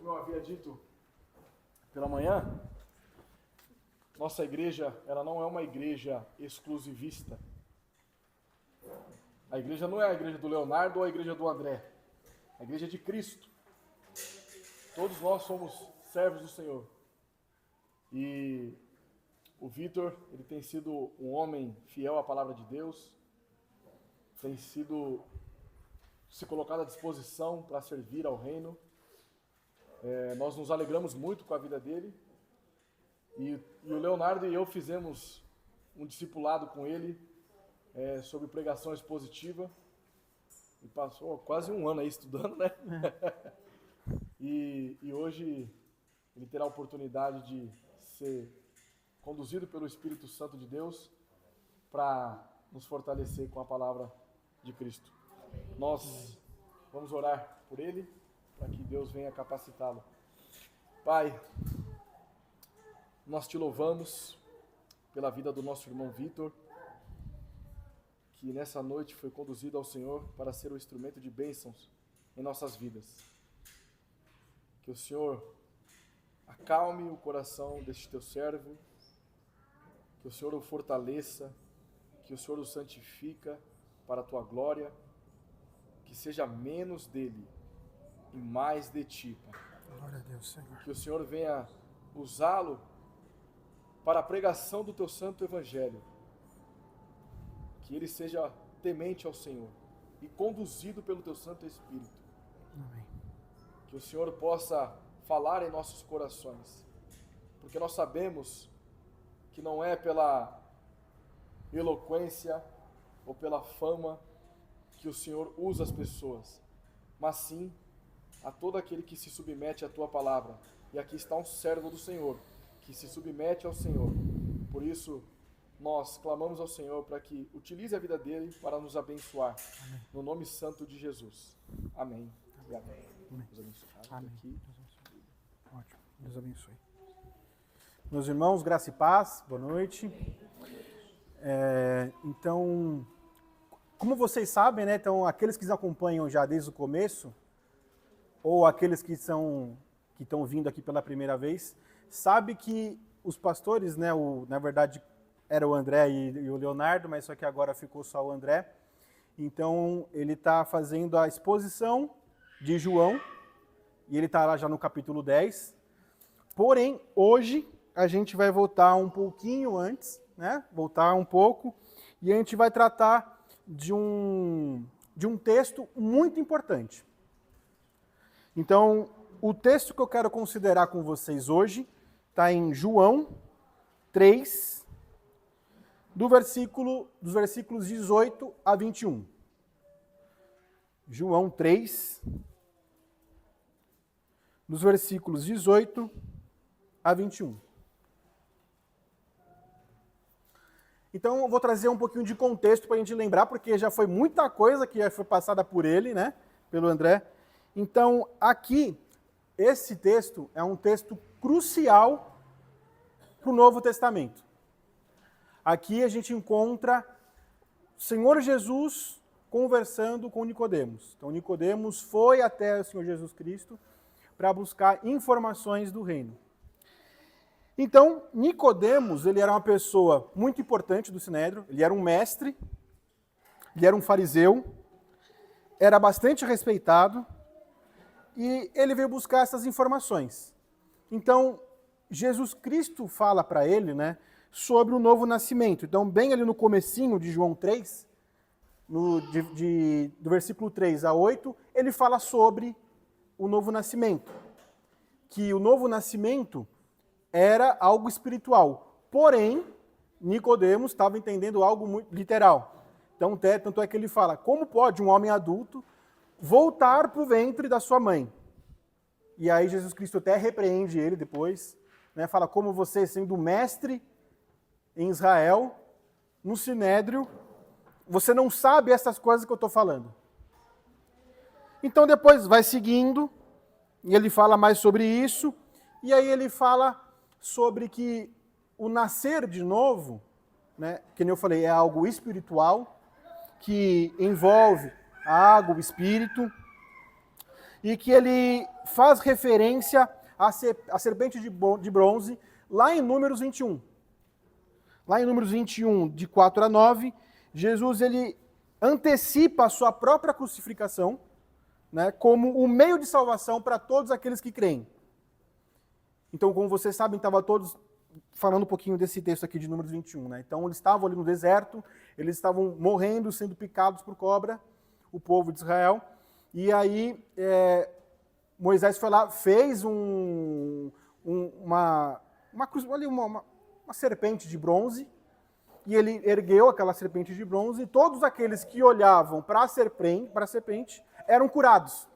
Como eu havia dito pela manhã, nossa igreja, ela não é uma igreja exclusivista. A igreja não é a igreja do Leonardo ou a igreja do André. A igreja é de Cristo. Todos nós somos servos do Senhor. E o Vitor, ele tem sido um homem fiel à palavra de Deus, tem sido se colocado à disposição para servir ao reino. Nós nos alegramos muito com a vida dele. E o Leonardo e eu fizemos um discipulado com ele sobre pregação expositiva. E passou quase um ano aí estudando, né? E hoje ele terá a oportunidade de ser conduzido pelo Espírito Santo de Deus para nos fortalecer com a palavra de Cristo. Nós vamos orar por ele, para que Deus venha capacitá-lo. Pai, nós te louvamos pela vida do nosso irmão Vitor, que nessa noite foi conduzido ao Senhor para ser o instrumento de bênçãos em nossas vidas. Que o Senhor acalme o coração deste teu servo, que o Senhor o fortaleça, que o Senhor o santifica para a tua glória, que seja menos dele e mais de ti, Pai. Glória a Deus, Senhor. Que o Senhor venha usá-lo para a pregação do teu santo evangelho. Que ele seja temente ao Senhor e conduzido pelo teu Santo Espírito. Amém. Que o Senhor possa falar em nossos corações, porque nós sabemos que não é pela eloquência ou pela fama que o Senhor usa as pessoas, mas sim a todo aquele que se submete à tua palavra. E aqui está um servo do Senhor, que se submete ao Senhor. Por isso, nós clamamos ao Senhor para que utilize a vida dele para nos abençoar. Amém. No nome santo de Jesus. Amém. E amém. Amém. Deus abençoe. Amém. Aqui. Ótimo. Deus abençoe. Meus irmãos, graça e paz, boa noite. Então, como vocês sabem, né? Então, aqueles que nos acompanham já desde o começo, ou aqueles que estão vindo aqui pela primeira vez, sabe que os pastores, né? Na verdade, era o André e o Leonardo, mas só que agora ficou só o André. Então, ele está fazendo a exposição de João, e ele está lá já no capítulo 10. Porém, hoje, a gente vai voltar um pouquinho antes, né? Voltar um pouco, e a gente vai tratar de um texto muito importante. Então, o texto que eu quero considerar com vocês hoje está em João 3, dos versículos 18 a 21. João 3, dos versículos 18 a 21. Então, eu vou trazer um pouquinho de contexto para a gente lembrar, porque já foi muita coisa que já foi passada por ele, né? Pelo André. Então, aqui, esse texto é um texto crucial para o Novo Testamento. Aqui a gente encontra o Senhor Jesus conversando com Nicodemos. Então, Nicodemos foi até o Senhor Jesus Cristo para buscar informações do reino. Então, Nicodemos, ele era uma pessoa muito importante do Sinédrio, ele era um mestre, ele era um fariseu, era bastante respeitado, e ele veio buscar essas informações. Então, Jesus Cristo fala para ele, né, sobre o novo nascimento. Então, bem ali no comecinho de João 3, do versículo 3 a 8, ele fala sobre o novo nascimento. Que o novo nascimento era algo espiritual. Porém, Nicodemos estava entendendo algo muito literal. Então, tanto é que ele fala, como pode um homem adulto voltar para o ventre da sua mãe? E aí Jesus Cristo até repreende ele depois, né? Fala, como você, sendo mestre em Israel, no Sinédrio, você não sabe essas coisas que eu estou falando. Então depois vai seguindo, e ele fala mais sobre isso, e aí ele fala sobre que o nascer de novo, né, que nem eu falei, é algo espiritual, que envolve a água, o espírito. e que ele faz referência à serpente de bronze lá em Números 21. Lá em Números 21, de 4 a 9, Jesus ele antecipa a sua própria crucificação, né, como o meio de salvação para todos aqueles que creem. Então, como vocês sabem, estavam todos falando um pouquinho desse texto aqui de Números 21. Né? Então, eles estavam ali no deserto, eles estavam morrendo, sendo picados por cobra, o povo de Israel. E aí, Moisés foi lá, fez uma serpente de bronze, e ele ergueu aquela serpente de bronze, e todos aqueles que olhavam para a serpente eram curados.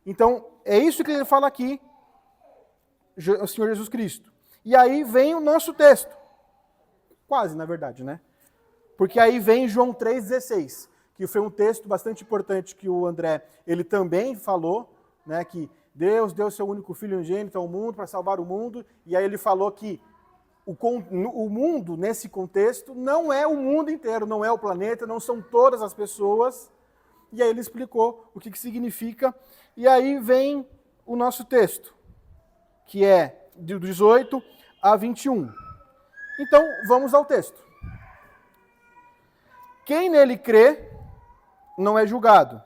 Então, é isso que ele fala aqui, o Senhor Jesus Cristo. E aí vem o nosso texto. Quase, na verdade, né? Porque aí vem João 3,16, que foi um texto bastante importante que o André, ele também falou, né, que Deus deu seu único Filho unigênito ao mundo para salvar o mundo, e aí ele falou que o mundo, nesse contexto, não é o mundo inteiro, não é o planeta, não são todas as pessoas, e aí ele explicou o que significa, e aí vem o nosso texto, que é do 18 a 21. Então, vamos ao texto. Quem nele crê, não é julgado.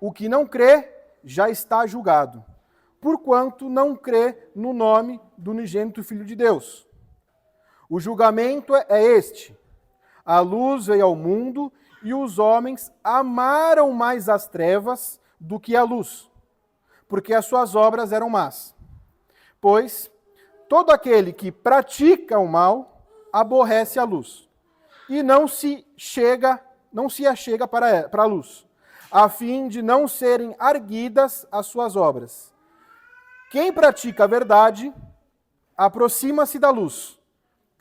O que não crê, já está julgado, porquanto não crê no nome do unigênito Filho de Deus. O julgamento é este: a luz veio ao mundo, e os homens amaram mais as trevas do que a luz, porque as suas obras eram más. Pois todo aquele que pratica o mal aborrece a luz, e não se achega para a luz, a fim de não serem arguidas as suas obras. Quem pratica a verdade aproxima-se da luz,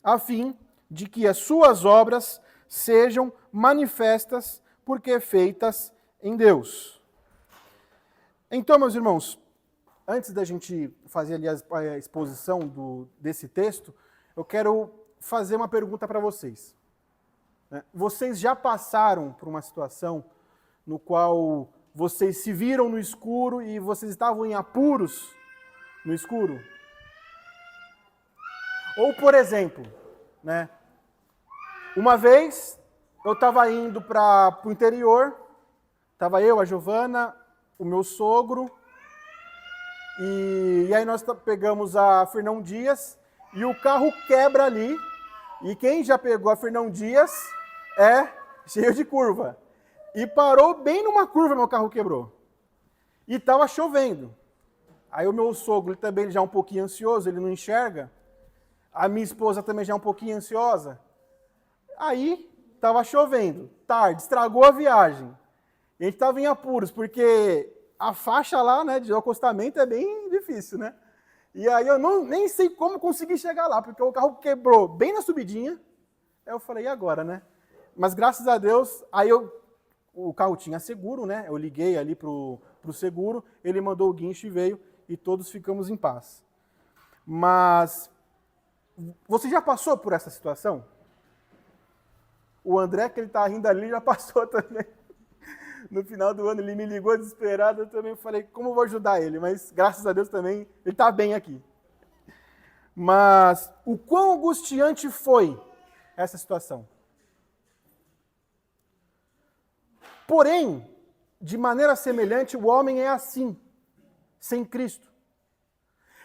a fim de que as suas obras sejam manifestas, porque feitas em Deus. Então, meus irmãos, antes da gente fazer ali a exposição desse texto, eu quero fazer uma pergunta para vocês. Vocês já passaram por uma situação no qual vocês se viram no escuro e vocês estavam em apuros no escuro? Ou, por exemplo, né, uma vez eu estava indo para o interior, estava eu, a Giovana, o meu sogro, e aí nós pegamos a Fernão Dias e o carro quebra ali, e quem já pegou a Fernão Dias é cheio de curva. E parou bem numa curva, meu carro quebrou. E estava chovendo. Aí o meu sogro ele também já é um pouquinho ansioso, ele não enxerga. A minha esposa também já é um pouquinho ansiosa. Aí estava chovendo, tarde, estragou a viagem. E a gente estava em apuros, porque a faixa lá, né, de acostamento é bem difícil, né? E aí eu nem sei como consegui chegar lá, porque o carro quebrou bem na subidinha. Aí eu falei, e agora, né? Mas graças a Deus, o carro tinha seguro, né? Eu liguei ali pro seguro, ele mandou o guincho e veio, e todos ficamos em paz. Mas você já passou por essa situação? O André, que ele está rindo ali, já passou também. No final do ano ele me ligou desesperado, eu também falei, como eu vou ajudar ele? Mas graças a Deus também, ele está bem aqui. Mas o quão angustiante foi essa situação? Porém, de maneira semelhante, o homem é assim, sem Cristo.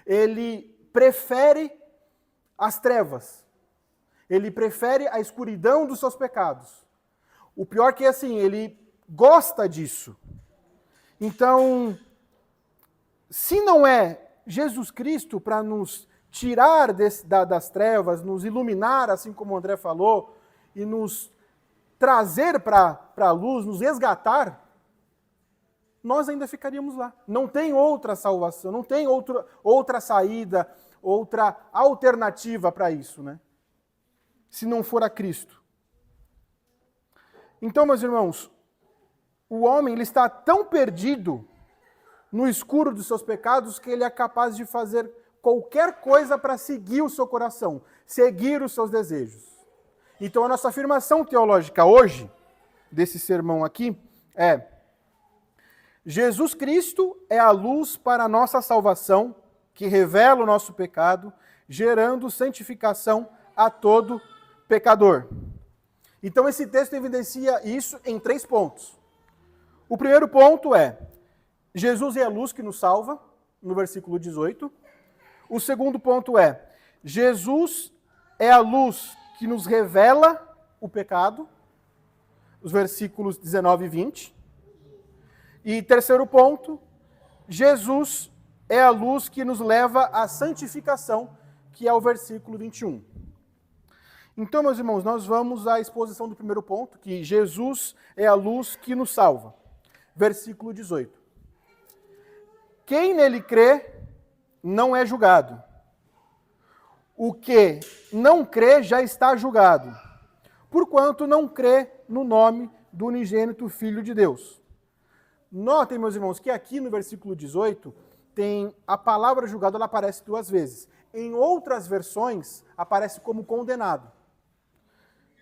Ele prefere as trevas. Ele prefere a escuridão dos seus pecados. O pior é que, assim, ele gosta disso. Então, se não é Jesus Cristo para nos tirar das trevas, nos iluminar, assim como o André falou, e nos trazer para a luz, nos resgatar, nós ainda ficaríamos lá. Não tem outra salvação, não tem outra saída, outra alternativa para isso, né? Se não for a Cristo. Então, meus irmãos, o homem ele está tão perdido no escuro dos seus pecados que ele é capaz de fazer qualquer coisa para seguir o seu coração, seguir os seus desejos. Então, a nossa afirmação teológica hoje, desse sermão aqui, é: Jesus Cristo é a luz para a nossa salvação, que revela o nosso pecado, gerando santificação a todo pecador. Então esse texto evidencia isso em 3 pontos. O primeiro ponto é, Jesus é a luz que nos salva, no versículo 18. O segundo ponto é, Jesus é a luz que nos revela o pecado, os versículos 19 e 20. E terceiro ponto, Jesus é a luz que nos leva à santificação, que é o versículo 21. Então, meus irmãos, nós vamos à exposição do primeiro ponto, que Jesus é a luz que nos salva. Versículo 18. Quem nele crê não é julgado. O que não crê já está julgado, porquanto não crê no nome do unigênito Filho de Deus. Notem, meus irmãos, que aqui no versículo 18, tem a palavra julgado, ela aparece 2 vezes. Em outras versões, aparece como condenado.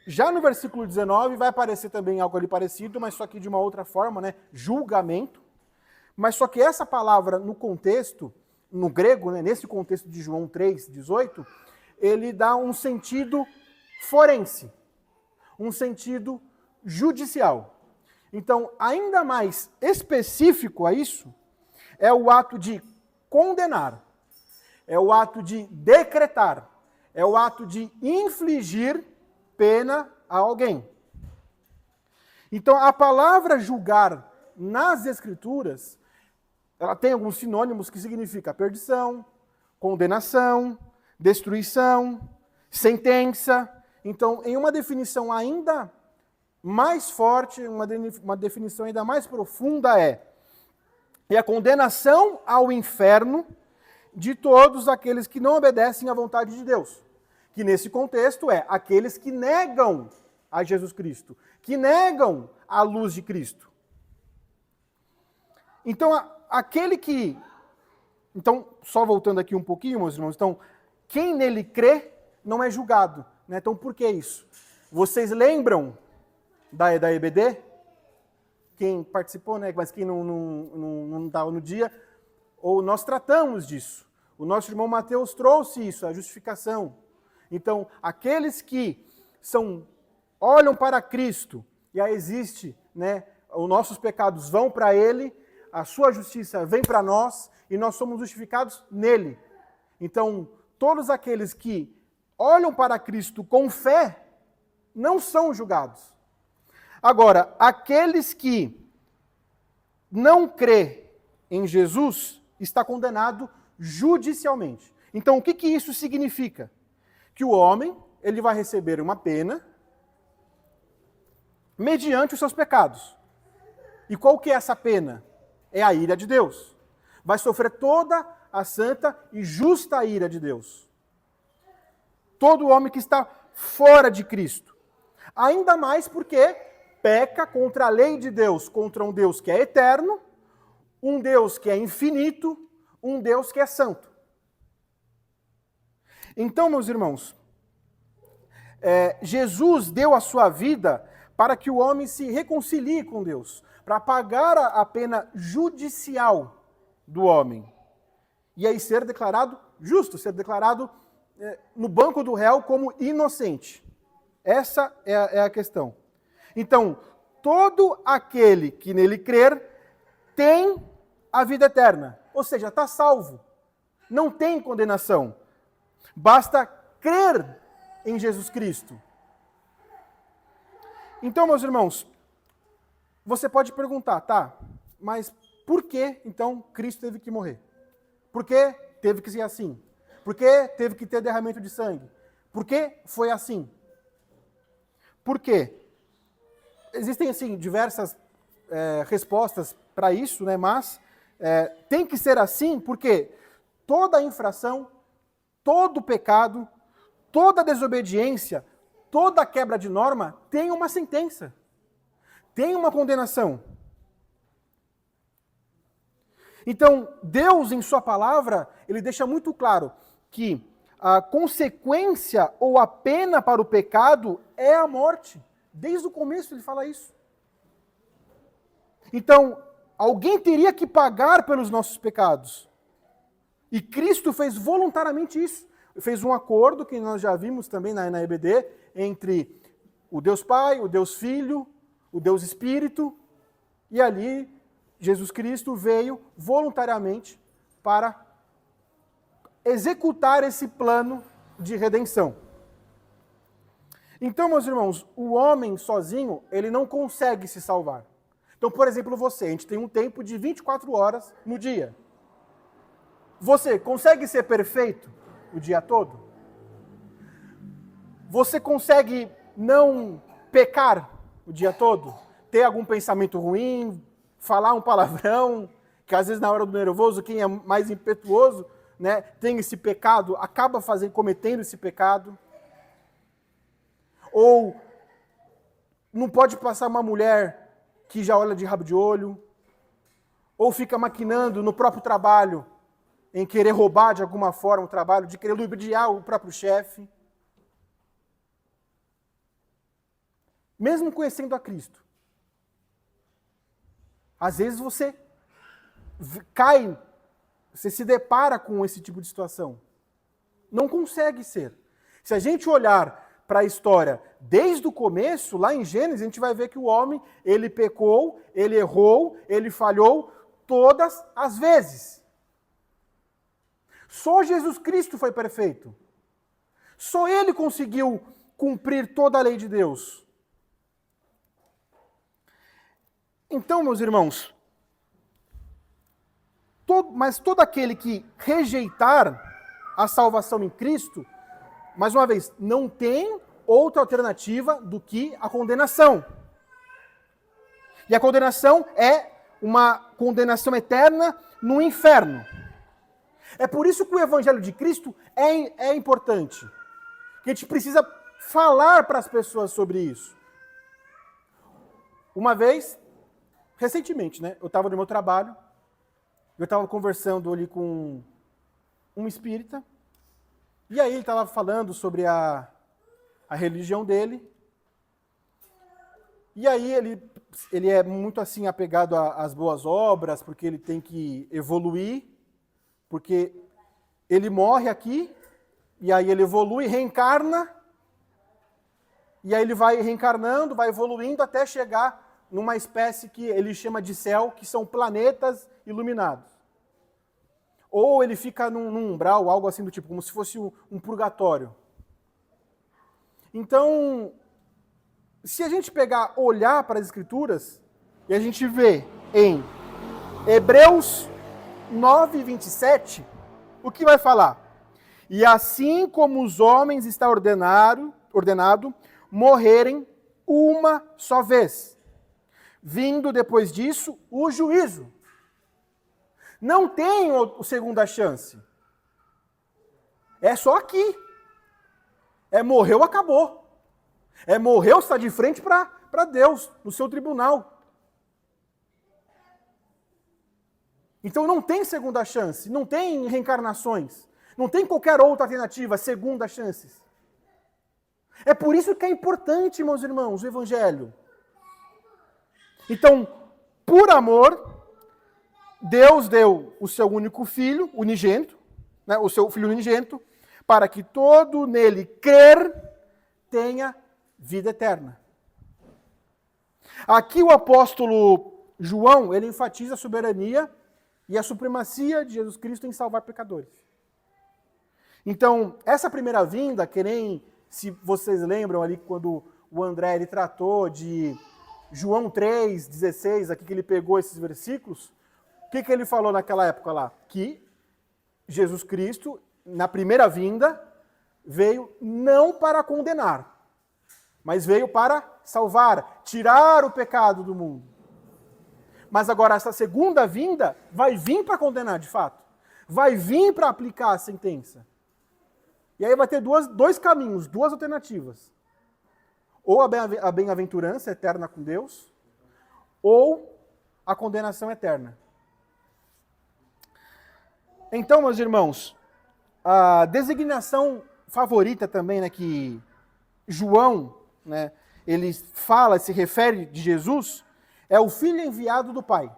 Já no versículo 19, vai aparecer também algo ali parecido, mas só que de uma outra forma, né? Julgamento. Mas só que essa palavra, no contexto, no grego, né? Nesse contexto de João 3:18, ele dá um sentido forense, um sentido judicial. Então, ainda mais específico a isso, é o ato de condenar, é o ato de decretar, é o ato de infligir pena a alguém. Então, a palavra julgar nas Escrituras, ela tem alguns sinônimos que significa perdição, condenação, destruição, sentença. Então, em uma definição ainda mais forte, uma definição ainda mais profunda é a condenação ao inferno de todos aqueles que não obedecem à vontade de Deus. Que nesse contexto é aqueles que negam a Jesus Cristo, que negam a luz de Cristo. Então, aquele que... Então, só voltando aqui um pouquinho, meus irmãos, então, quem nele crê não é julgado. Né? Então, por que isso? Vocês lembram da EBD? Quem participou, né? Mas quem não estava no dia, ou nós tratamos disso. O nosso irmão Mateus trouxe isso, a justificação. Então, aqueles que olham para Cristo, e aí existe, né? Os nossos pecados vão para Ele, a sua justiça vem para nós, e nós somos justificados nele. Então, todos aqueles que olham para Cristo com fé, não são julgados. Agora, aqueles que não crê em Jesus, está condenado judicialmente. Então, o que isso significa? Que o homem, ele vai receber uma pena mediante os seus pecados. E qual que é essa pena? É a ira de Deus. Vai sofrer toda a santa e justa ira de Deus. Todo homem que está fora de Cristo. Ainda mais porque peca contra a lei de Deus, contra um Deus que é eterno, um Deus que é infinito, um Deus que é santo. Então, meus irmãos, Jesus deu a sua vida para que o homem se reconcilie com Deus, para pagar a pena judicial do homem. E aí ser declarado justo, ser declarado no banco do réu como inocente. Essa é a questão. Então, todo aquele que nele crer tem a vida eterna, ou seja, está salvo, não tem condenação. Basta crer em Jesus Cristo. Então, meus irmãos, você pode perguntar, tá, mas por que, então, Cristo teve que morrer? Por que teve que ser assim? Por que teve que ter derramamento de sangue? Por que foi assim? Por quê? Existem, assim, diversas respostas para isso, né? Mas tem que ser assim porque toda infração, todo pecado, toda desobediência, toda quebra de norma tem uma sentença, tem uma condenação. Então, Deus, em sua palavra, ele deixa muito claro que a consequência ou a pena para o pecado é a morte. Desde o começo ele fala isso. Então, alguém teria que pagar pelos nossos pecados. E Cristo fez voluntariamente isso. Fez um acordo, que nós já vimos também na EBD, entre o Deus Pai, o Deus Filho, o Deus Espírito, e ali Jesus Cristo veio voluntariamente para executar esse plano de redenção. Então, meus irmãos, o homem sozinho, ele não consegue se salvar. Então, por exemplo, você, a gente tem um tempo de 24 horas no dia. Você consegue ser perfeito o dia todo? Você consegue não pecar o dia todo? Ter algum pensamento ruim, falar um palavrão, que às vezes na hora do nervoso, quem é mais impetuoso, né, tem esse pecado, acaba cometendo esse pecado. Ou não pode passar uma mulher que já olha de rabo de olho, ou fica maquinando no próprio trabalho, em querer roubar de alguma forma o trabalho, de querer ludibriar o próprio chefe. Mesmo conhecendo a Cristo, às vezes você cai, você se depara com esse tipo de situação. Não consegue ser. Se a gente olhar para a história desde o começo, lá em Gênesis, a gente vai ver que o homem, ele pecou, ele errou, ele falhou todas as vezes. Só Jesus Cristo foi perfeito. Só ele conseguiu cumprir toda a lei de Deus. Então, meus irmãos, mas todo aquele que rejeitar a salvação em Cristo, mais uma vez, não tem outra alternativa do que a condenação. E a condenação é uma condenação eterna no inferno. É por isso que o Evangelho de Cristo é importante. Que a gente precisa falar para as pessoas sobre isso. Uma vez, recentemente, né, eu estava no meu trabalho, eu estava conversando ali com um espírita, e aí ele estava falando sobre a religião dele, e aí ele é muito assim apegado às boas obras, porque ele tem que evoluir, porque ele morre aqui, e aí ele evolui, reencarna, e aí ele vai reencarnando, vai evoluindo até chegar numa espécie que ele chama de céu, que são planetas iluminados. Ou ele fica num umbral, algo assim do tipo, como se fosse um purgatório. Então, se a gente olhar para as Escrituras, e a gente vê em Hebreus 9, 27, o que vai falar? E assim como os homens está ordenado morrerem uma só vez, vindo depois disso o juízo. Não tem segunda chance. É só aqui. É morreu, acabou. É morreu, está de frente para Deus, no seu tribunal. Então não tem segunda chance, não tem reencarnações, não tem qualquer outra alternativa, segunda chances. É por isso que é importante, meus irmãos, o Evangelho. Então, por amor, Deus deu o seu único filho, unigênito, né, o seu filho unigênito, para que todo nele crer tenha vida eterna. Aqui o apóstolo João, ele enfatiza a soberania e a supremacia de Jesus Cristo em salvar pecadores. Então, essa primeira vinda, que nem, se vocês lembram ali, quando o André ele tratou de João 3,16, aqui que ele pegou esses versículos, o que ele falou naquela época lá? Que Jesus Cristo, na primeira vinda, veio não para condenar, mas veio para salvar, tirar o pecado do mundo. Mas agora essa segunda vinda vai vir para condenar de fato. Vai vir para aplicar a sentença. E aí vai ter dois caminhos, duas alternativas. Ou a bem-aventurança eterna com Deus, ou a condenação eterna. Então, meus irmãos, a designação favorita também, né, que João, né, ele fala, se refere de Jesus, é o Filho enviado do Pai.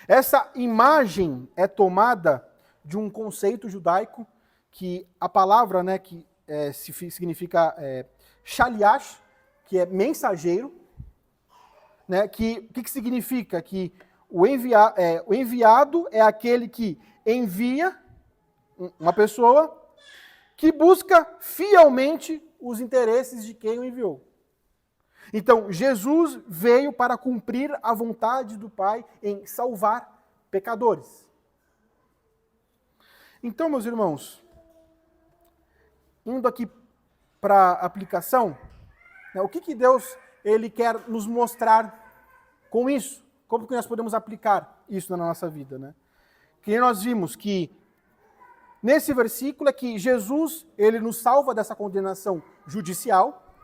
Essa imagem é tomada de um conceito judaico que a palavra, né, que significa shaliach, que é mensageiro, né, que significa? Que o enviado é aquele que envia uma pessoa que busca fielmente os interesses de quem o enviou. Então, Jesus veio para cumprir a vontade do Pai em salvar pecadores. Então, meus irmãos, indo aqui para a aplicação, né, o que Deus ele quer nos mostrar com isso? Como que nós podemos aplicar isso na nossa vida, né? Que nós vimos que nesse versículo é que Jesus ele nos salva dessa condenação judicial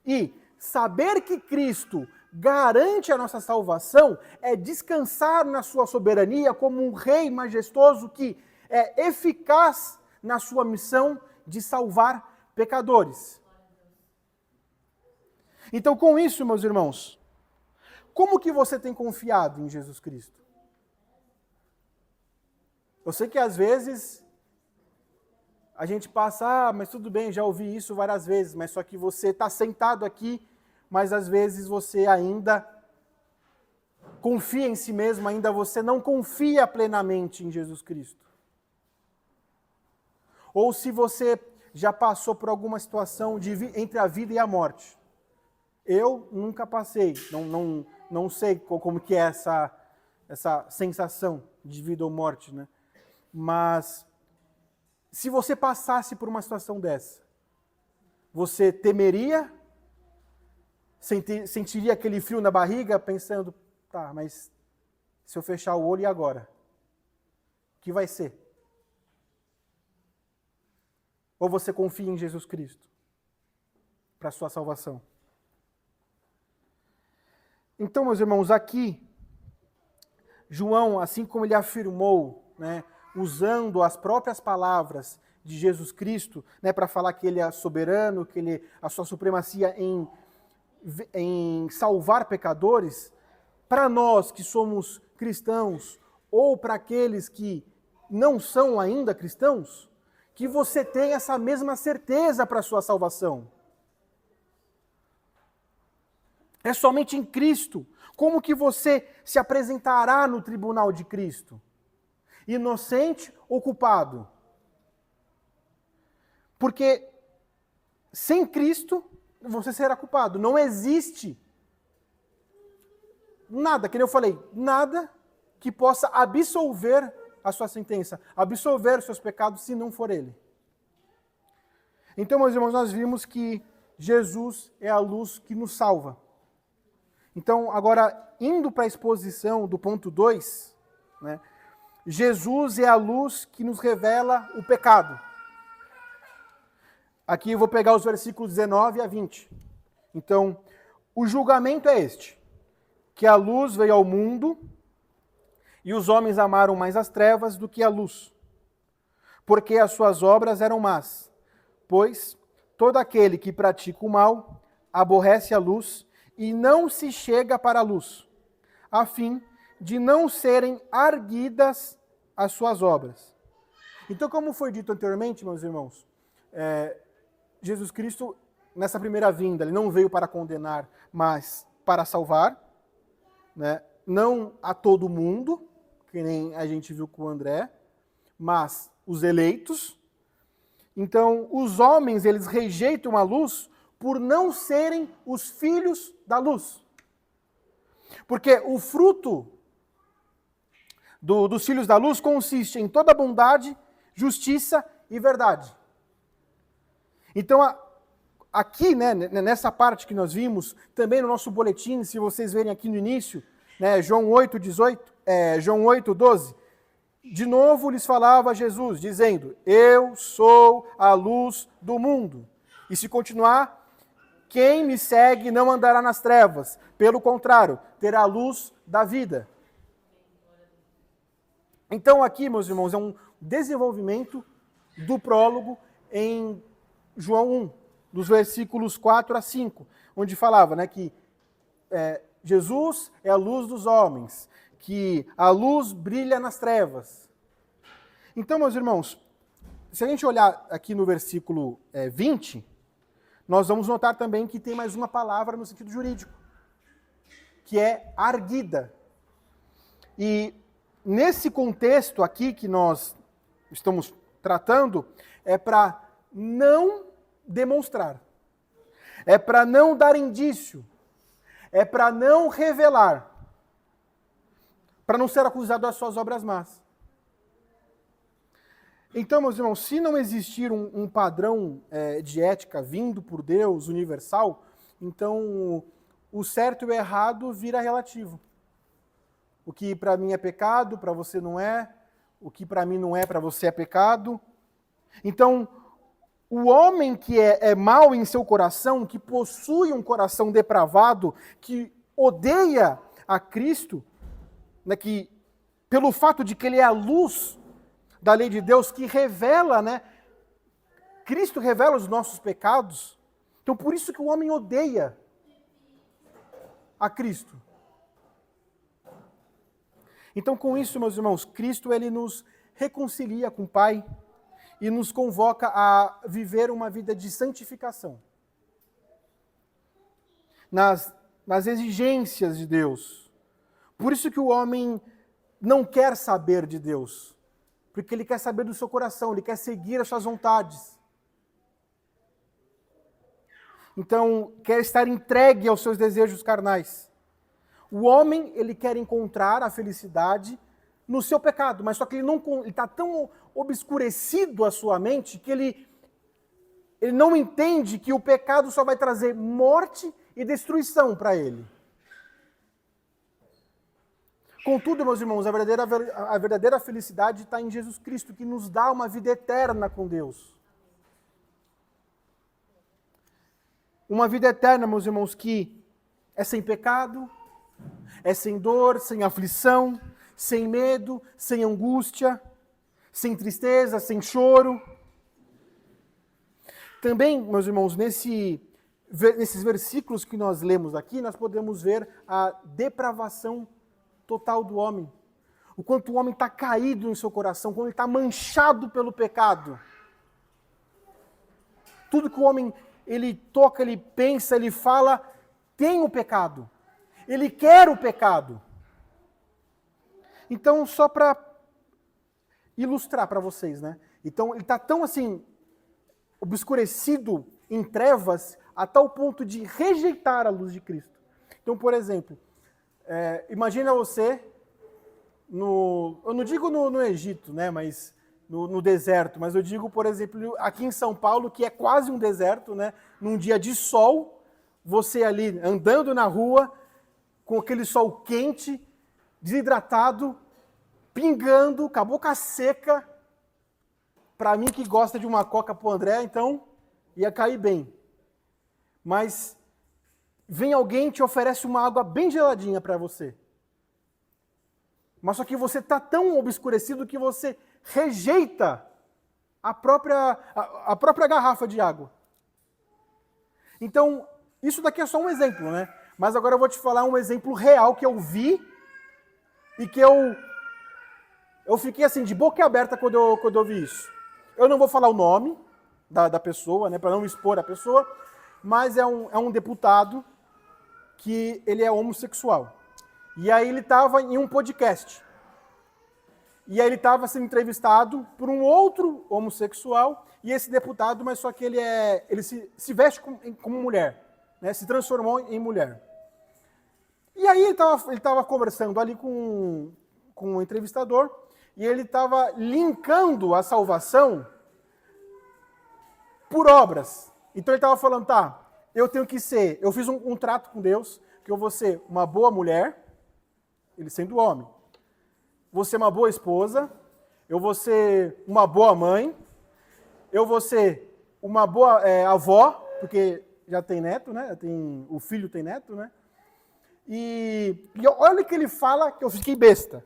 e saber que Cristo garante a nossa salvação é descansar na sua soberania como um rei majestoso que é eficaz na sua missão de salvar pecadores. Então, com isso, meus irmãos, como que você tem confiado em Jesus Cristo? Eu sei que às vezes a gente passa, mas tudo bem, já ouvi isso várias vezes, mas só que você está sentado aqui, mas às vezes você ainda confia em si mesmo, ainda você não confia plenamente em Jesus Cristo. Ou se você já passou por alguma situação entre a vida e a morte. Eu nunca passei, não sei como que é essa sensação de vida ou morte, né? Mas se você passasse por uma situação dessa, você temeria, sentiria aquele frio na barriga, pensando, tá, mas se eu fechar o olho e agora? O que vai ser? Ou você confia em Jesus Cristo para a sua salvação? Então, meus irmãos, aqui, João, assim como ele afirmou, né, usando as próprias palavras de Jesus Cristo, né, para falar que ele é soberano, que a sua supremacia em salvar pecadores, para nós que somos cristãos, ou para aqueles que não são ainda cristãos, que você tenha essa mesma certeza para a sua salvação. É somente em Cristo. Como que você se apresentará no tribunal de Cristo? Inocente ou culpado? Porque sem Cristo você será culpado. Não existe nada, que nem eu falei, nada que possa absolver a sua sentença, absolver os seus pecados se não for Ele. Então, meus irmãos, nós vimos que Jesus é a luz que nos salva. Então, agora, indo para a exposição do ponto 2, né, Jesus é a luz que nos revela o pecado. Aqui eu vou pegar os versículos 19 a 20. Então, o julgamento é este, que a luz veio ao mundo e os homens amaram mais as trevas do que a luz, porque as suas obras eram más. Pois todo aquele que pratica o mal aborrece a luz e não se chega para a luz, a fim de não serem arguidas as suas obras. Então, como foi dito anteriormente, meus irmãos, Jesus Cristo, nessa primeira vinda, ele não veio para condenar, mas para salvar, né? Não a todo mundo, que nem a gente viu com o André, mas os eleitos. Então, os homens, eles rejeitam a luz por não serem os filhos da luz. Porque o fruto dos filhos da luz consiste em toda bondade, justiça e verdade. Então, aqui, né, nessa parte que nós vimos, também no nosso boletim, se vocês verem aqui no início, né, João 8:12, de novo lhes falava Jesus, dizendo, eu sou a luz do mundo. E se continuar, quem me segue não andará nas trevas, pelo contrário, terá a luz da vida. Então aqui, meus irmãos, é um desenvolvimento do prólogo em João 1, dos versículos 4 a 5, onde falava, né, que Jesus é a luz dos homens, que a luz brilha nas trevas. Então, meus irmãos, se a gente olhar aqui no versículo 20, nós vamos notar também que tem mais uma palavra no sentido jurídico, que é arguida. E nesse contexto aqui que nós estamos tratando, é para não demonstrar, é para não dar indício, é para não revelar, para não ser acusado das suas obras más. Então, meus irmãos, se não existir um padrão de ética vindo por Deus, universal, então o certo e o errado vira relativo. O que para mim é pecado, para você não é. O que para mim não é, para você é pecado. Então, o homem que é mau em seu coração, que possui um coração depravado, que odeia a Cristo, né, que pelo fato de que ele é a luz da lei de Deus, que revela, né? Cristo revela os nossos pecados. Então, por isso que o homem odeia a Cristo. Então, com isso, meus irmãos, Cristo ele nos reconcilia com o Pai e nos convoca a viver uma vida de santificação. Nas exigências de Deus. Por isso que o homem não quer saber de Deus. Porque ele quer saber do seu coração, ele quer seguir as suas vontades. Então, quer estar entregue aos seus desejos carnais. O homem, ele quer encontrar a felicidade no seu pecado, mas só que ele está tão obscurecido a sua mente que ele não entende que o pecado só vai trazer morte e destruição para ele. Contudo, meus irmãos, a verdadeira felicidade está em Jesus Cristo, que nos dá uma vida eterna com Deus. Uma vida eterna, meus irmãos, que é sem pecado, é sem dor, sem aflição, sem medo, sem angústia, sem tristeza, sem choro. Também, meus irmãos, nesses versículos que nós lemos aqui, nós podemos ver a depravação total do homem. O quanto o homem está caído em seu coração, quando ele está manchado pelo pecado. Tudo que o homem, ele toca, ele pensa, ele fala, tem o pecado. Ele quer o pecado. Então, só para ilustrar para vocês, né? Então, ele está tão assim, obscurecido em trevas, a tal ponto de rejeitar a luz de Cristo. Então, por exemplo, imagina você, eu não digo no Egito, né, mas no deserto, mas eu digo, por exemplo, aqui em São Paulo, que é quase um deserto, né, num dia de sol, você ali andando na rua, com aquele sol quente, desidratado, pingando, com a boca seca. Para mim que gosta de uma coca pro André, então ia cair bem. Mas vem alguém e te oferece uma água bem geladinha para você. Mas só que você está tão obscurecido que você rejeita a própria garrafa de água. Então, isso daqui é só um exemplo, né? Mas agora eu vou te falar um exemplo real que eu vi e que eu fiquei assim, de boca aberta quando eu vi isso. Eu não vou falar o nome da pessoa, né, para não expor a pessoa, mas é um deputado que ele é homossexual. E aí ele estava em um podcast. E aí ele estava sendo entrevistado por um outro homossexual, e esse deputado, mas só que ele se veste como mulher, né, se transformou em mulher. E aí ele estava conversando ali com o entrevistador, e ele estava linkando a salvação por obras. Então ele estava falando, eu fiz um trato com Deus, que eu vou ser uma boa mulher, ele sendo homem, vou ser uma boa esposa, eu vou ser uma boa mãe, eu vou ser uma boa avó, porque já tem neto, né? O filho tem neto, né? E olha o que ele fala, que eu fiquei besta.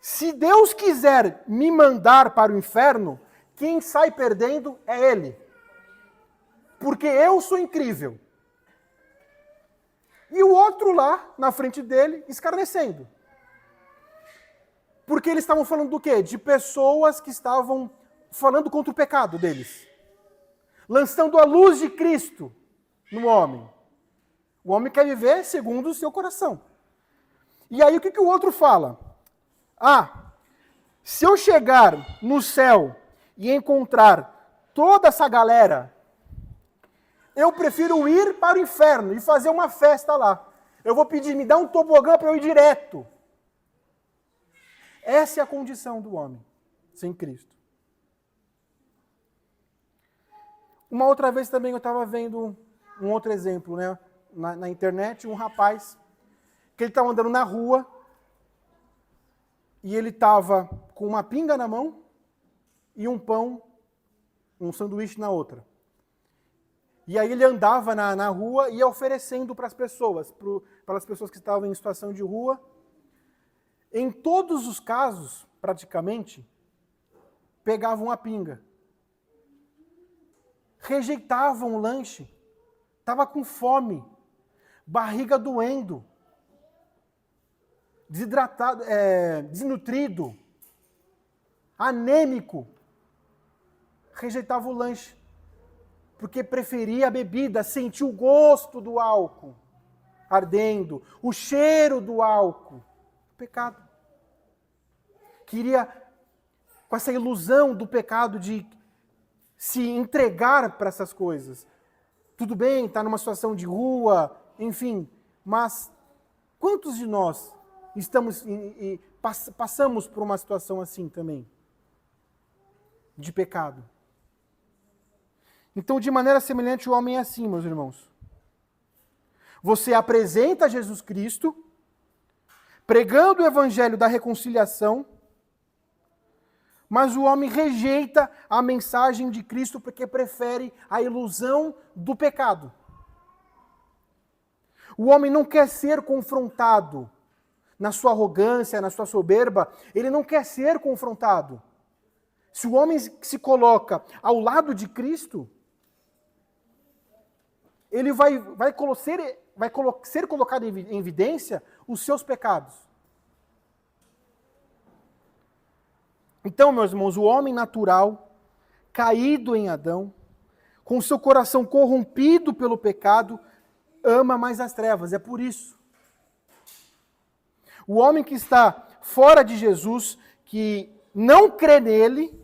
Se Deus quiser me mandar para o inferno, quem sai perdendo é Ele. Porque eu sou incrível. E o outro lá, na frente dele, escarnecendo. Porque eles estavam falando do quê? De pessoas que estavam falando contra o pecado deles. Lançando a luz de Cristo no homem. O homem quer viver segundo o seu coração. E aí o que o outro fala? Se eu chegar no céu e encontrar toda essa galera, eu prefiro ir para o inferno e fazer uma festa lá. Eu vou pedir, me dá um tobogã para eu ir direto. Essa é a condição do homem sem Cristo. Uma outra vez também eu estava vendo um outro exemplo, né? Na internet, um rapaz que ele estava andando na rua e ele estava com uma pinga na mão e um pão, um sanduíche na outra. E aí ele andava na rua e ia oferecendo para as pessoas, para as pessoas que estavam em situação de rua. Em todos os casos, praticamente, pegavam a pinga. Rejeitavam o lanche. Estava com fome, barriga doendo, desidratado, desnutrido, anêmico. Rejeitava o lanche, porque preferia a bebida, sentia o gosto do álcool ardendo, o cheiro do álcool. Pecado. Queria, com essa ilusão do pecado de se entregar para essas coisas. Tudo bem, está numa situação de rua, enfim, mas quantos de nós passamos por uma situação assim também? De pecado. Então, de maneira semelhante, o homem é assim, meus irmãos. Você apresenta Jesus Cristo, pregando o evangelho da reconciliação, mas o homem rejeita a mensagem de Cristo porque prefere a ilusão do pecado. O homem não quer ser confrontado na sua arrogância, na sua soberba, ele não quer ser confrontado. Se o homem se coloca ao lado de Cristo, ele vai ser colocado em evidência os seus pecados. Então, meus irmãos, o homem natural, caído em Adão, com seu coração corrompido pelo pecado, ama mais as trevas. É por isso. O homem que está fora de Jesus, que não crê nele,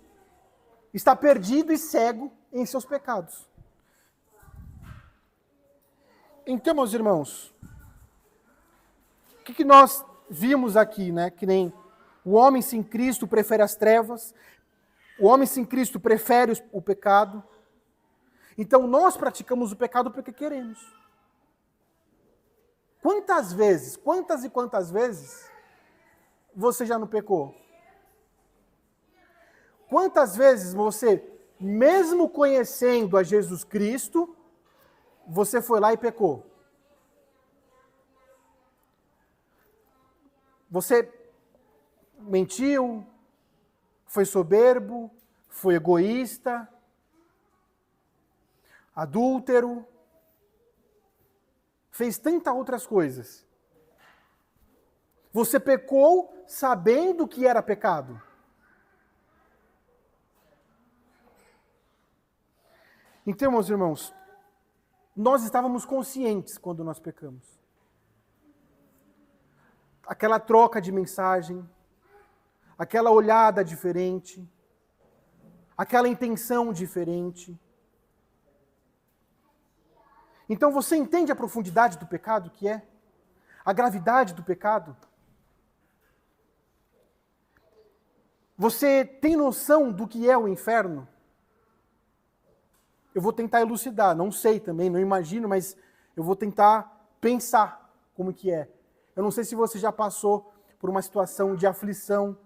está perdido e cego em seus pecados. Então, meus irmãos, o que nós vimos aqui, né? Que nem o homem sem Cristo prefere as trevas, o homem sem Cristo prefere o pecado. Então, nós praticamos o pecado porque queremos. Quantas e quantas vezes você já não pecou? Quantas vezes você, mesmo conhecendo a Jesus Cristo, você foi lá e pecou? Você mentiu, foi soberbo, foi egoísta, adúltero, fez tantas outras coisas. Você pecou sabendo que era pecado. Então, meus irmãos, nós estávamos conscientes quando nós pecamos. Aquela troca de mensagem, aquela olhada diferente, aquela intenção diferente. Então você entende a profundidade do pecado que é? A gravidade do pecado? Você tem noção do que é o inferno? Eu vou tentar elucidar, não sei também, não imagino, mas eu vou tentar pensar como que é. Eu não sei se você já passou por uma situação de aflição,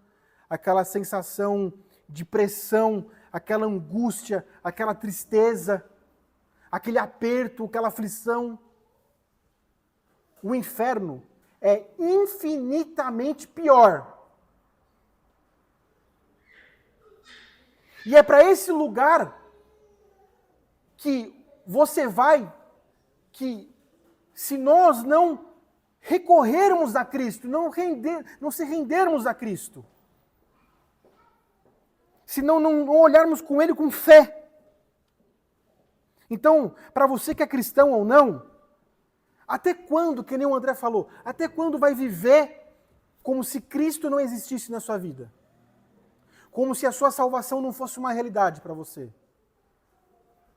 aquela sensação de pressão, aquela angústia, aquela tristeza, aquele aperto, aquela aflição. O inferno é infinitamente pior. E é para esse lugar que você vai, que se nós não recorrermos a Cristo, não se rendermos a Cristo. Se não olharmos com Ele com fé. Então, para você que é cristão ou não, até quando, que nem o André falou, até quando vai viver como se Cristo não existisse na sua vida? Como se a sua salvação não fosse uma realidade para você?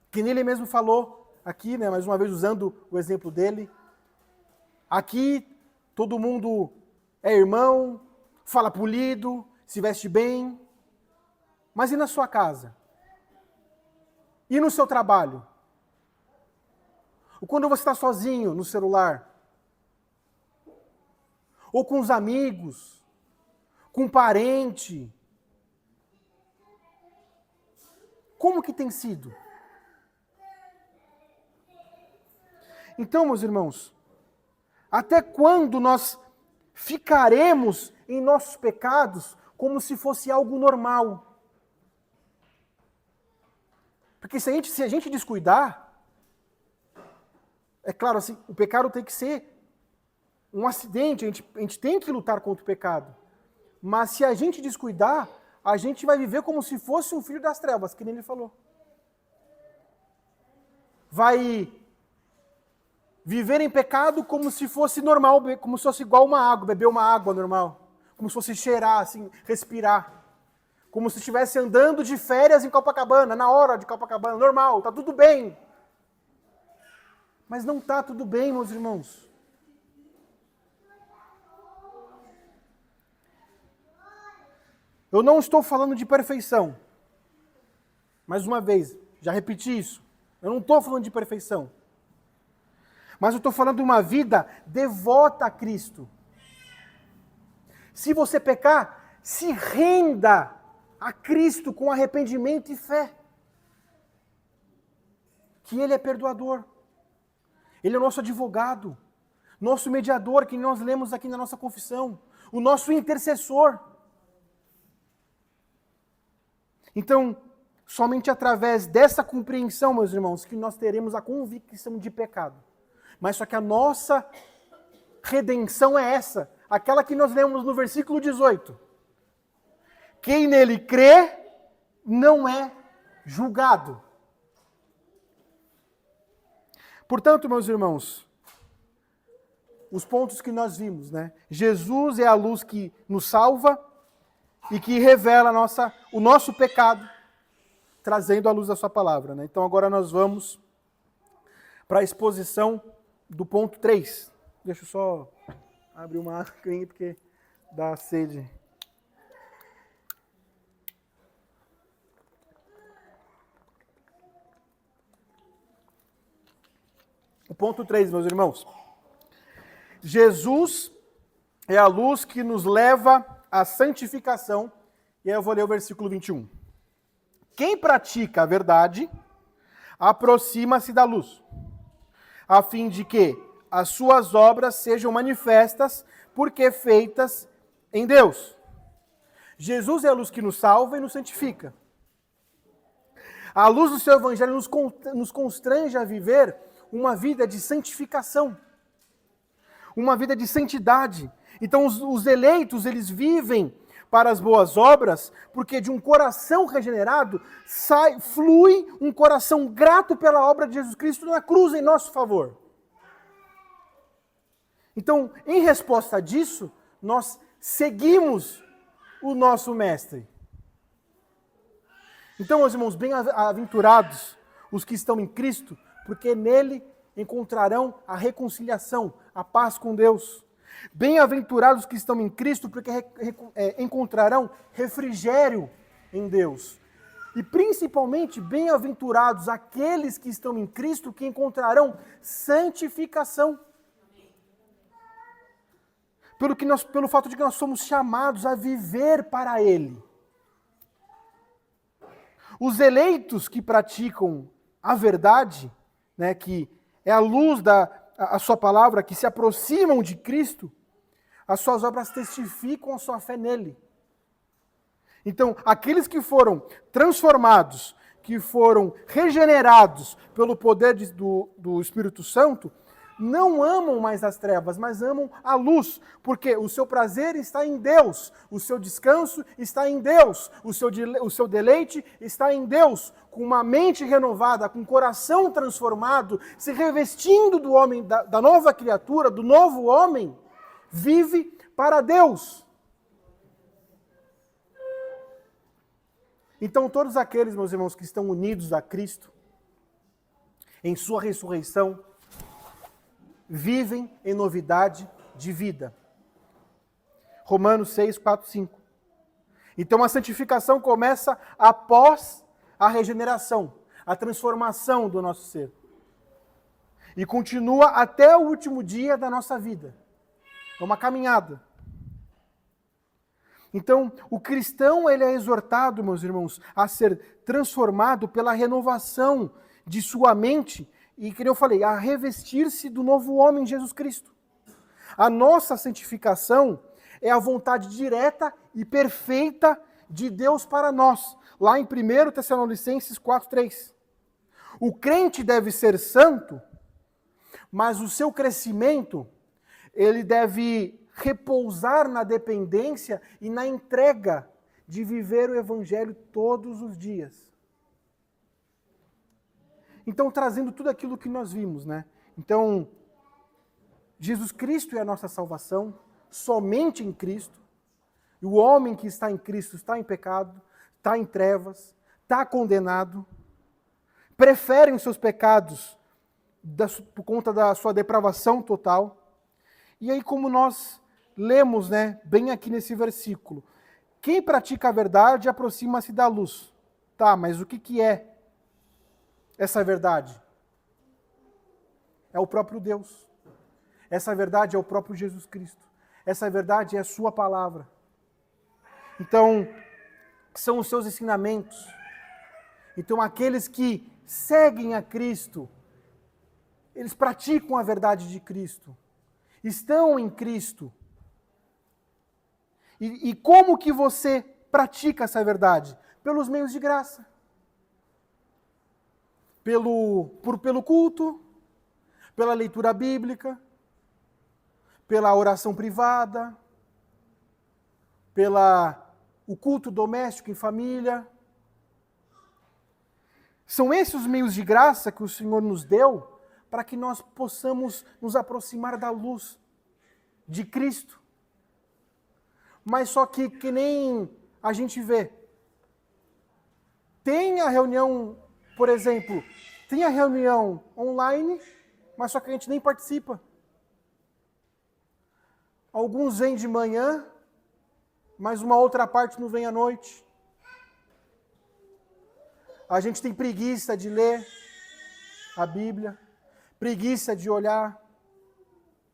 Que nem ele mesmo falou aqui, né, mais uma vez usando o exemplo dele. Aqui todo mundo é irmão, fala polido, se veste bem. Mas e na sua casa? E no seu trabalho? Ou quando você está sozinho no celular? Ou com os amigos? Com um parente? Como que tem sido? Então, meus irmãos, até quando nós ficaremos em nossos pecados como se fosse algo normal? Porque se a gente descuidar, é claro, assim, o pecado tem que ser um acidente, a gente tem que lutar contra o pecado. Mas se a gente descuidar, a gente vai viver como se fosse um filho das trevas, que nem ele falou. Vai viver em pecado como se fosse normal, como se fosse igual uma água, beber uma água normal. Como se fosse cheirar, assim, respirar. Como se estivesse andando de férias em Copacabana, na hora de Copacabana, normal, tá tudo bem. Mas não tá tudo bem, meus irmãos. Eu não estou falando de perfeição. Mais uma vez, já repeti isso. Eu não estou falando de perfeição. Mas eu estou falando de uma vida devota a Cristo. Se você pecar, se renda a Cristo com arrependimento e fé. Que Ele é perdoador. Ele é o nosso advogado, nosso mediador, que nós lemos aqui na nossa confissão, o nosso intercessor. Então, somente através dessa compreensão, meus irmãos, que nós teremos a convicção de pecado. Mas só que a nossa redenção é essa, aquela que nós lemos no versículo 18. Quem nele crê não é julgado. Portanto, meus irmãos, os pontos que nós vimos, né? Jesus é a luz que nos salva e que revela o nosso pecado, trazendo a luz da sua palavra, né? Então agora nós vamos para a exposição do ponto 3. Deixa eu só abrir uma água aqui porque dá sede. O ponto 3, meus irmãos. Jesus é a luz que nos leva à santificação. E aí eu vou ler o versículo 21. Quem pratica a verdade, aproxima-se da luz, a fim de que as suas obras sejam manifestas, porque feitas em Deus. Jesus é a luz que nos salva e nos santifica. A luz do seu evangelho nos constrange a viver uma vida de santificação, uma vida de santidade. Então os eleitos, eles vivem para as boas obras, porque de um coração regenerado flui um coração grato pela obra de Jesus Cristo na cruz em nosso favor. Então, em resposta disso, nós seguimos o nosso Mestre. Então, meus irmãos, bem-aventurados os que estão em Cristo, porque nele encontrarão a reconciliação, a paz com Deus. Bem-aventurados que estão em Cristo, porque encontrarão refrigério em Deus. E principalmente, bem-aventurados aqueles que estão em Cristo, que encontrarão santificação. Pelo fato de que nós somos chamados a viver para Ele. Os eleitos que praticam a verdade, né, que é a luz a sua palavra, que se aproximam de Cristo, as suas obras testificam a sua fé nele. Então, aqueles que foram transformados, que foram regenerados pelo poder do Espírito Santo, não amam mais as trevas, mas amam a luz, porque o seu prazer está em Deus, o seu descanso está em Deus, o seu deleite está em Deus, com uma mente renovada, com um coração transformado, se revestindo do homem, da nova criatura, do novo homem, vive para Deus. Então, todos aqueles, meus irmãos, que estão unidos a Cristo, em sua ressurreição, vivem em novidade de vida. Romanos 6, 4, 5. Então a santificação começa após a regeneração, a transformação do nosso ser. E continua até o último dia da nossa vida. É uma caminhada. Então, o cristão ele é exortado, meus irmãos, a ser transformado pela renovação de sua mente e, como eu falei, a revestir-se do novo homem Jesus Cristo. A nossa santificação é a vontade direta e perfeita de Deus para nós. Lá em 1 Tessalonicenses 4:3. O crente deve ser santo, mas o seu crescimento, ele deve repousar na dependência e na entrega de viver o Evangelho todos os dias. Então, trazendo tudo aquilo que nós vimos, né? Então, Jesus Cristo é a nossa salvação, somente em Cristo. E o homem que está em Cristo está em pecado, está em trevas, está condenado, prefere os seus pecados por conta da sua depravação total. E aí, como nós lemos, né, bem aqui nesse versículo, quem pratica a verdade aproxima-se da luz. Tá, mas o que é essa verdade? É o próprio Deus. Essa verdade é o próprio Jesus Cristo. Essa verdade é a sua palavra. Então, são os seus ensinamentos. Então, aqueles que seguem a Cristo, eles praticam a verdade de Cristo. Estão em Cristo. E como que você pratica essa verdade? Pelos meios de graça. Pelo culto, pela leitura bíblica, pela oração privada, o culto doméstico em família. São esses os meios de graça que o Senhor nos deu para que nós possamos nos aproximar da luz de Cristo. Mas só que nem a gente vê. Tem a reunião, por exemplo, tem a reunião online, mas só que a gente nem participa. Alguns vêm de manhã, mas uma outra parte não vem à noite. A gente tem preguiça de ler a Bíblia, preguiça de olhar,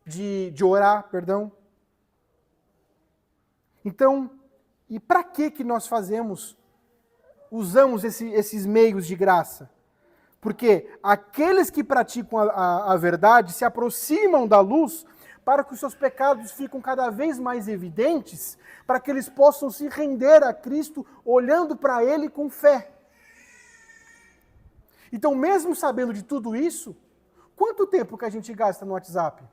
de orar, perdão. Então, e para que nós usamos esses meios de graça? Porque aqueles que praticam a verdade se aproximam da luz para que os seus pecados fiquem cada vez mais evidentes, para que eles possam se render a Cristo olhando para Ele com fé. Então, mesmo sabendo de tudo isso, quanto tempo que a gente gasta no WhatsApp?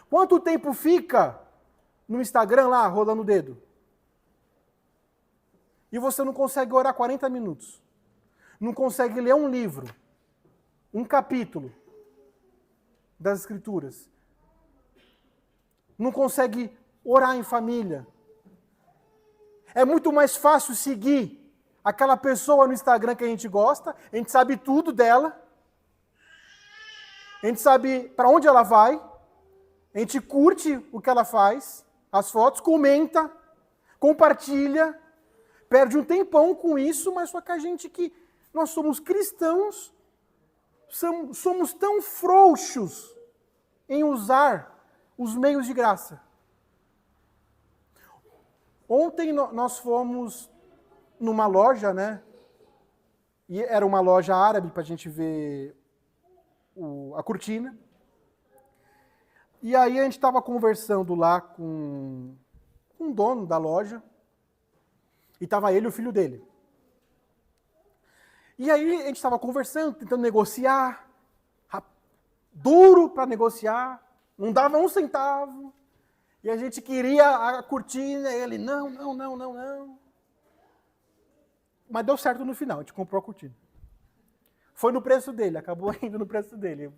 Quanto tempo fica no Instagram lá, rolando o dedo? E você não consegue orar 40 minutos. Não consegue ler um livro, um capítulo das Escrituras. Não consegue orar em família. É muito mais fácil seguir aquela pessoa no Instagram que a gente gosta, a gente sabe tudo dela, a gente sabe para onde ela vai, a gente curte o que ela faz, as fotos, comenta, compartilha, perde um tempão com isso, mas só que a gente nós somos cristãos, somos tão frouxos em usar os meios de graça. Ontem nós fomos numa loja, né? E era uma loja árabe para a gente ver a cortina. E aí a gente estava conversando lá com um dono da loja. E estava ele e o filho dele. E aí a gente estava conversando, tentando negociar. duro para negociar, não dava um centavo, e a gente queria a cortina, e ele, não. Mas deu certo no final, a gente comprou a cortina. Foi no preço dele, acabou indo no preço dele.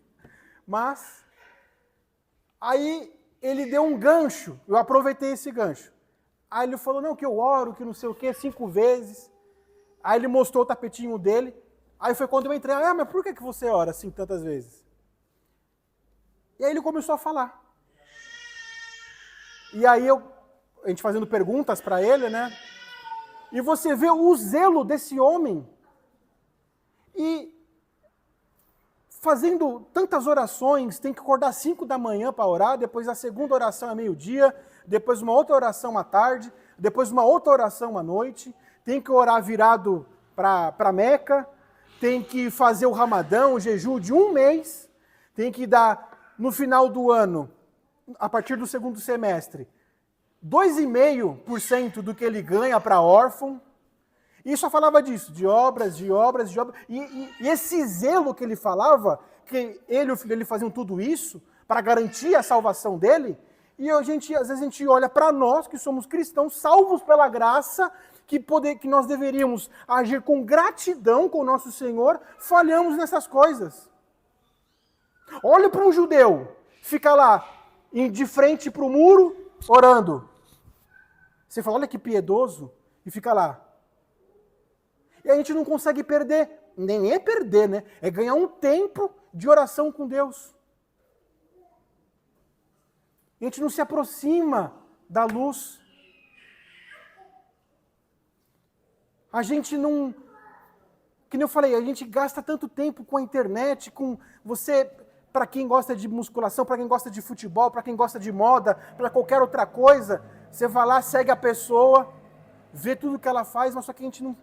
Mas, aí ele deu um gancho, eu aproveitei esse gancho. Aí ele falou, não, que eu oro, que não sei o quê, 5 vezes. Aí ele mostrou o tapetinho dele. Aí foi quando eu entrei, mas por que você ora assim tantas vezes? E aí ele começou a falar. E aí a gente fazendo perguntas para ele, né? E você vê o zelo desse homem. E fazendo tantas orações, tem que acordar 5 da manhã para orar, depois a segunda oração é meio-dia, depois uma outra oração à tarde, depois uma outra oração à noite, tem que orar virado para Meca, tem que fazer o Ramadão, o jejum de 1 mês, tem que dar, no final do ano, a partir do segundo semestre, 2,5% do que ele ganha para órfão. E só falava disso, de obras. E esse zelo que ele falava, que ele e o filho dele faziam tudo isso para garantir a salvação dele, e às vezes a gente olha para nós, que somos cristãos, salvos pela graça, que nós deveríamos agir com gratidão com o nosso Senhor, falhamos nessas coisas. Olha para um judeu, fica lá, de frente para o muro, orando. Você fala, olha que piedoso, e fica lá. E a gente não consegue perder, nem é perder, né? É ganhar um tempo de oração com Deus. A gente não se aproxima da luz. A gente não... Que nem eu falei, a gente gasta tanto tempo com a internet, com você... Para quem gosta de musculação, para quem gosta de futebol, para quem gosta de moda, para qualquer outra coisa, você vai lá, segue a pessoa, vê tudo que ela faz, mas só que a gente não...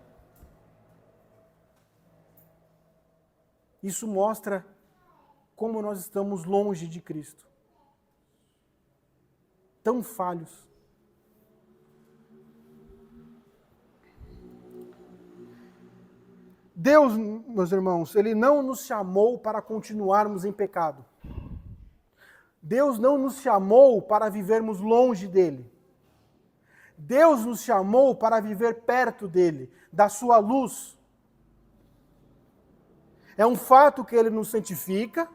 Isso mostra como nós estamos longe de Cristo. Tão falhos. Deus, meus irmãos, Ele não nos chamou para continuarmos em pecado. Deus não nos chamou para vivermos longe dEle. Deus nos chamou para viver perto dEle, da sua luz. É um fato que Ele nos santifica,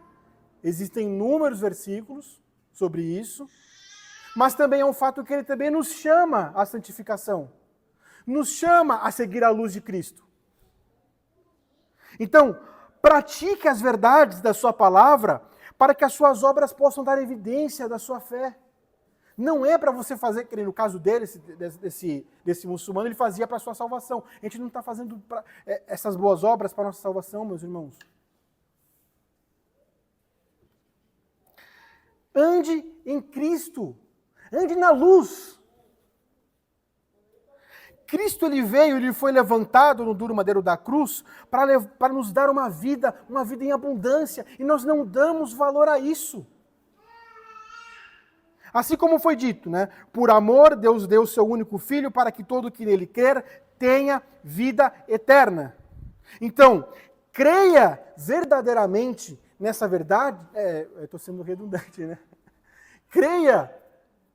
existem inúmeros versículos sobre isso, mas também é um fato que Ele também nos chama à santificação, nos chama a seguir a luz de Cristo. Então, pratique as verdades da sua palavra para que as suas obras possam dar evidência da sua fé. Não é para você fazer, que no caso dele, desse muçulmano, ele fazia para a sua salvação. A gente não está fazendo essas boas obras para a nossa salvação, meus irmãos. Ande em Cristo. Ande na luz. Cristo ele veio, ele foi levantado no duro madeiro da cruz para nos dar uma vida em abundância, e nós não damos valor a isso. Assim como foi dito, né? Por amor, Deus deu o seu único filho para que todo que nele crer tenha vida eterna. Então, creia verdadeiramente nessa verdade. Eu estou sendo redundante, né? Creia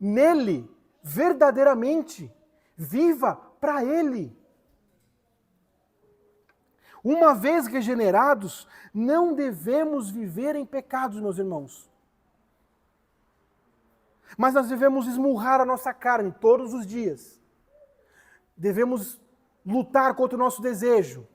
nele verdadeiramente. Viva para Ele. Uma vez regenerados, não devemos viver em pecados, meus irmãos. Mas nós devemos esmurrar a nossa carne todos os dias. Devemos lutar contra o nosso desejo.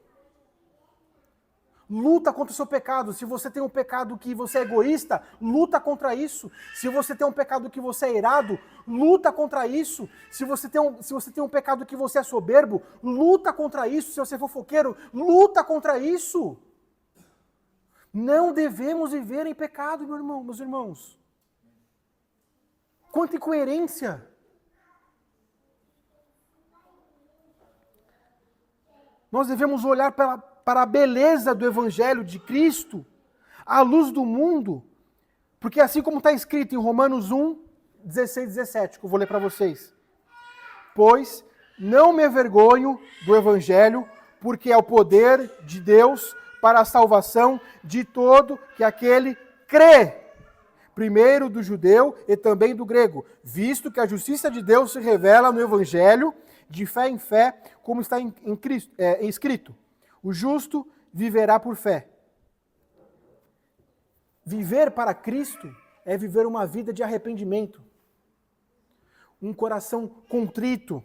Luta contra o seu pecado. Se você tem um pecado que você é egoísta, luta contra isso. Se você tem um pecado que você é irado, luta contra isso. Se você tem um pecado que você é soberbo, luta contra isso. Se você é fofoqueiro, luta contra isso. Não devemos viver em pecado, meus irmãos. Quanta incoerência. Nós devemos olhar para a beleza do Evangelho de Cristo, à luz do mundo, porque assim como está escrito em Romanos 1, 16 e 17, que eu vou ler para vocês. Pois não me envergonho do Evangelho, porque é o poder de Deus para a salvação de todo que aquele crê, primeiro do judeu e também do grego, visto que a justiça de Deus se revela no Evangelho, de fé em fé, como está escrito. O justo viverá por fé. Viver para Cristo é viver uma vida de arrependimento, um coração contrito.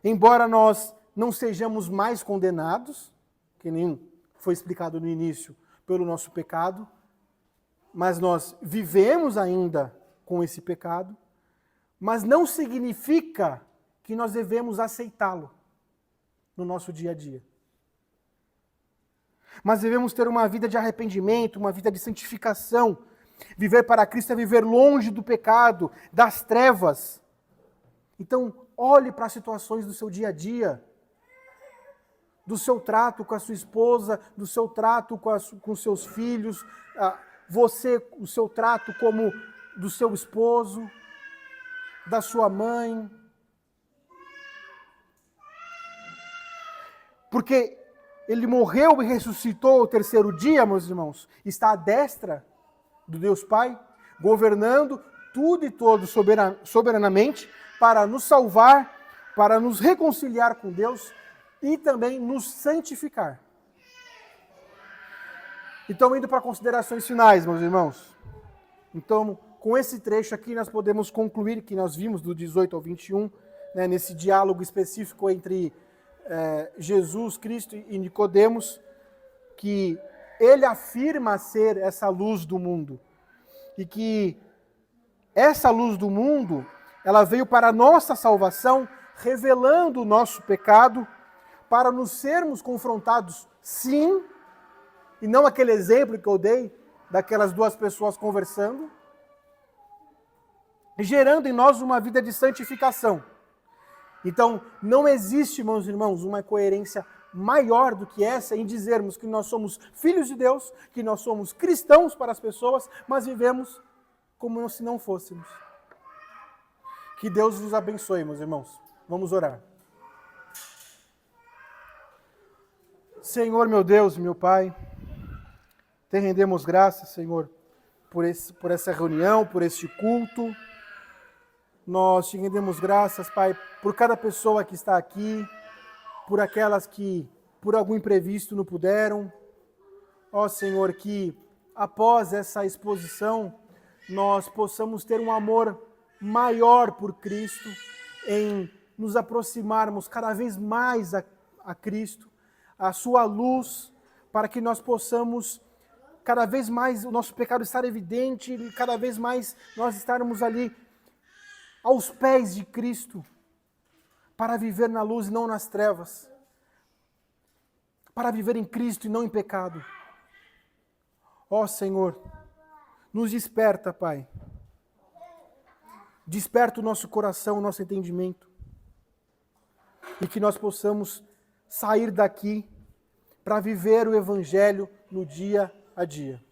Embora nós não sejamos mais condenados, que nem foi explicado no início, pelo nosso pecado, mas nós vivemos ainda com esse pecado, mas não significa que nós devemos aceitá-lo no nosso dia a dia. Mas devemos ter uma vida de arrependimento, uma vida de santificação. Viver para Cristo é viver longe do pecado, das trevas. Então, olhe para as situações do seu dia a dia, do seu trato com a sua esposa, do seu trato com seus filhos, o seu trato como do seu esposo, da sua mãe. Porque ele morreu e ressuscitou ao terceiro dia, meus irmãos, está à destra do Deus Pai, governando tudo e todos soberanamente para nos salvar, para nos reconciliar com Deus e também nos santificar. Então, indo para considerações finais, meus irmãos. Então, com esse trecho aqui, nós podemos concluir que nós vimos do 18 ao 21, né, nesse diálogo específico entre Jesus Cristo e Nicodemos, que ele afirma ser essa luz do mundo. E que essa luz do mundo, ela veio para a nossa salvação, revelando o nosso pecado, para nos sermos confrontados, sim, e não aquele exemplo que eu dei, daquelas duas pessoas conversando, gerando em nós uma vida de santificação. Então, não existe, meus irmãos, uma coerência maior do que essa em dizermos que nós somos filhos de Deus, que nós somos cristãos para as pessoas, mas vivemos como se não fôssemos. Que Deus vos abençoe, meus irmãos. Vamos orar. Senhor, meu Deus, meu Pai, te rendemos graças, Senhor, por essa reunião, por este culto. Nós te rendemos graças, Pai, por cada pessoa que está aqui, por aquelas que, por algum imprevisto, não puderam. Ó Senhor, que após essa exposição, nós possamos ter um amor maior por Cristo, em nos aproximarmos cada vez mais a Cristo, a sua luz, para que nós possamos cada vez mais o nosso pecado estar evidente, e cada vez mais nós estarmos ali aos pés de Cristo, para viver na luz e não nas trevas, para viver em Cristo e não em pecado. Ó Senhor, nos desperta, Pai. Desperta o nosso coração, o nosso entendimento, e que nós possamos sair daqui para viver o Evangelho no dia a dia.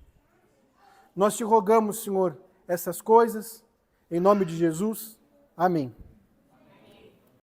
Nós te rogamos, Senhor, essas coisas, em nome de Jesus. Amém.